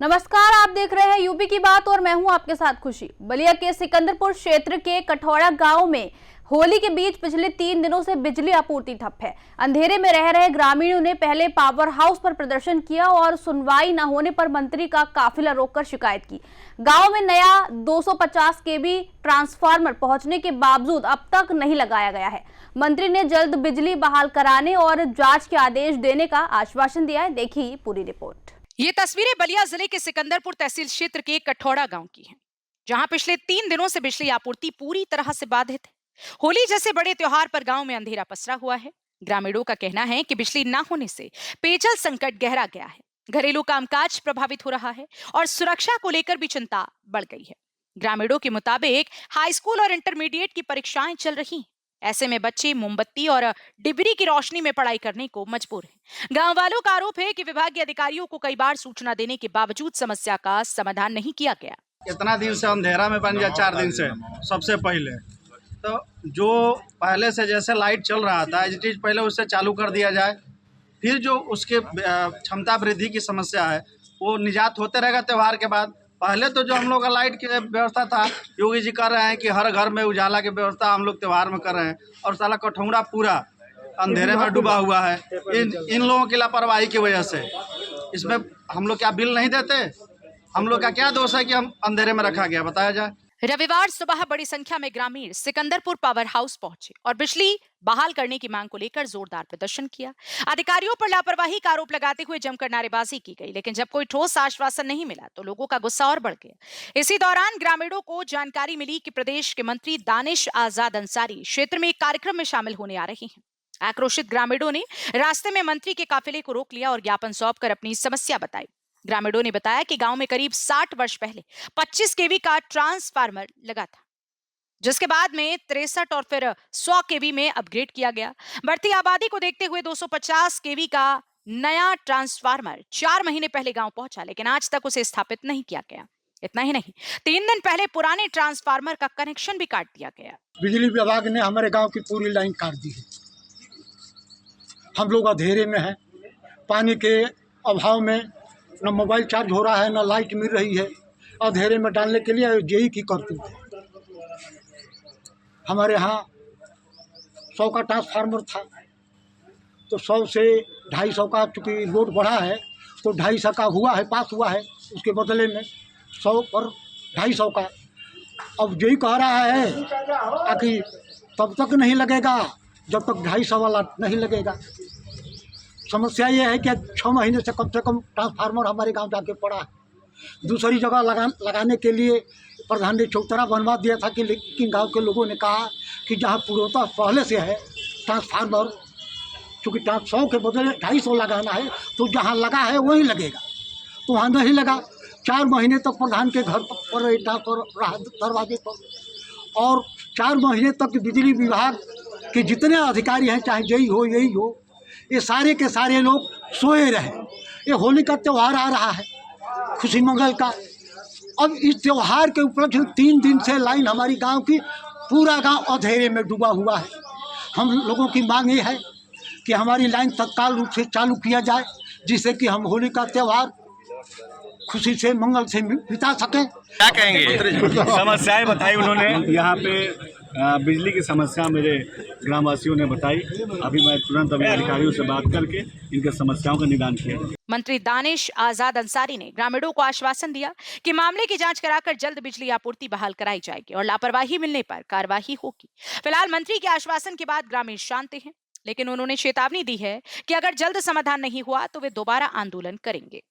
नमस्कार, आप देख रहे हैं यूपी की बात और मैं हूं आपके साथ खुशी। बलिया के सिकंदरपुर क्षेत्र के कठौड़ा गांव में होली के बीच पिछले 3 दिनों से बिजली आपूर्ति ठप है। अंधेरे में रह रहे ग्रामीणों ने पहले पावर हाउस पर प्रदर्शन किया और सुनवाई न होने पर मंत्री का काफिला रोककर शिकायत की। गांव में नया 250 केवी ट्रांसफार्मर पहुंचने के बावजूद अब तक नहीं लगाया गया है। मंत्री ने जल्द बिजली बहाल कराने और जांच के आदेश देने का आश्वासन दिया है। देखिए पूरी रिपोर्ट। ये तस्वीरें बलिया जिले के सिकंदरपुर तहसील क्षेत्र के कठौड़ा गांव की हैं, जहां पिछले 3 दिनों से बिजली आपूर्ति पूरी तरह से बाधित है। होली जैसे बड़े त्योहार पर गांव में अंधेरा पसरा हुआ है। ग्रामीणों का कहना है कि बिजली न होने से पेयजल संकट गहरा गया है, घरेलू कामकाज प्रभावित हो रहा है और सुरक्षा को लेकर भी चिंता बढ़ गई है। ग्रामीणों के मुताबिक हाई स्कूल और इंटरमीडिएट की परीक्षाएं चल रही हैं। ऐसे में बच्चे मोमबत्ती और डिबरी की रोशनी में पढ़ाई करने को मजबूर हैं। गांव वालों का आरोप है कि विभाग के अधिकारियों को कई बार सूचना देने के बावजूद समस्या का समाधान नहीं किया गया। इतना दिन से अंधेरा में बन गया, 4 दिन से। सबसे पहले तो जो पहले से जैसे लाइट चल रहा था एज इट इज पहले उससे चालू कर दिया जाए, फिर जो उसके क्षमता वृद्धि की समस्या है वो निजात होते रहेगा त्यौहार के बाद। पहले तो जो हम लोग का लाइट की व्यवस्था था, योगी जी कर रहे हैं कि हर घर में उजाला की व्यवस्था हम लोग त्यौहार में कर रहे हैं, और साला कठौड़ा पूरा अंधेरे में डूबा हुआ है इन लोगों की लापरवाही की वजह से। इसमें हम लोग क्या बिल नहीं देते? हम लोग का क्या दोष है कि हम अंधेरे में रखा गया, बताया जाए। रविवार सुबह बड़ी संख्या में ग्रामीण सिकंदरपुर पावर हाउस पहुंचे और बिजली बहाल करने की मांग को लेकर जोरदार प्रदर्शन किया। अधिकारियों पर लापरवाही का आरोप लगाते हुए जमकर नारेबाजी की गई, लेकिन जब कोई ठोस आश्वासन नहीं मिला तो लोगों का गुस्सा और बढ़ गया। इसी दौरान ग्रामीणों को जानकारी मिली कि प्रदेश के मंत्री दानिश आजाद अंसारी क्षेत्र में एक कार्यक्रम में शामिल होने आ रहे हैं। आक्रोशित ग्रामीणों ने रास्ते में मंत्री के काफिले को रोक लिया और ज्ञापन सौंपकर अपनी समस्या बताई। ग्रामीणों ने बताया कि गांव में करीब 60 वर्ष पहले 25 केवी का ट्रांसफार्मर लगा था, जिसके बाद में 63 और फिर 100 केवी में अपग्रेड किया गया। बढ़ती आबादी को देखते हुए 250 केवी का नया ट्रांसफार्मर 4 महीने पहले गांव पहुंचा, लेकिन आज तक उसे स्थापित नहीं किया गया। इतना ही नहीं, 3 दिन पहले पुराने ट्रांसफार्मर का कनेक्शन भी काट दिया गया। बिजली विभाग ने हमारे गांव की पूरी लाइन काट दी है। हम लोग अंधेरे में हैं, पानी के अभाव में न मोबाइल चार्ज हो रहा है, न लाइट मिल रही है। अंधेरे में डालने के लिए यही की करतूत है। हमारे यहाँ 100 का ट्रांसफार्मर था, तो 100 से 250 का, चूँकि लोड बढ़ा है तो 250 का हुआ है, पास हुआ है। उसके बदले में 100 पर 250 का। अब यही कह रहा है कि तब तक नहीं लगेगा जब तक 250 वाला नहीं लगेगा। समस्या ये है कि 6 महीने से कम ट्रांसफार्मर हमारे गांव जाके पड़ा है। दूसरी जगह लगाने के लिए प्रधान ने चौतरा बनवा दिया था कि, लेकिन गांव के लोगों ने कहा कि जहां पूर्वतः पहले से है ट्रांसफार्मर, चूँकि 100 के बदले 250 लगाना है, तो जहां लगा है वहीं लगेगा, तो वहाँ नहीं लगा। 4 महीने तक प्रधान के घर पर ट्रांसफर रहा दरवाजे पर, और 4 महीने तक बिजली विभाग के जितने अधिकारी हैं, चाहे यही हो, ये सारे के सारे लोग सोए रहे। ये होली का त्यौहार आ रहा है, खुशी मंगल का। अब इस त्यौहार के उपलक्ष्य में 3 दिन से लाइन हमारी गांव की, पूरा गांव अंधेरे में डूबा हुआ है। हम लोगों की मांग ये है कि हमारी लाइन तत्काल रूप से चालू किया जाए, जिससे कि हम होली का त्यौहार खुशी से मंगल से बिता सकें। क्या कहेंगे? समस्याएं बताई उन्होंने, यहाँ पे बिजली की समस्या मेरे ग्रामवासियों ने बताई। अभी मैं तुरंत अधिकारियों से बात करके इनके समस्याओं का निदान किया। मंत्री दानिश आजाद अंसारी ने ग्रामीणों को आश्वासन दिया कि मामले की जांच कराकर जल्द बिजली आपूर्ति बहाल कराई जाएगी और लापरवाही मिलने पर कार्रवाई होगी। फिलहाल मंत्री के आश्वासन के बाद ग्रामीण शांत हैं, लेकिन उन्होंने चेतावनी दी है कि अगर जल्द समाधान नहीं हुआ तो वे दोबारा आंदोलन करेंगे।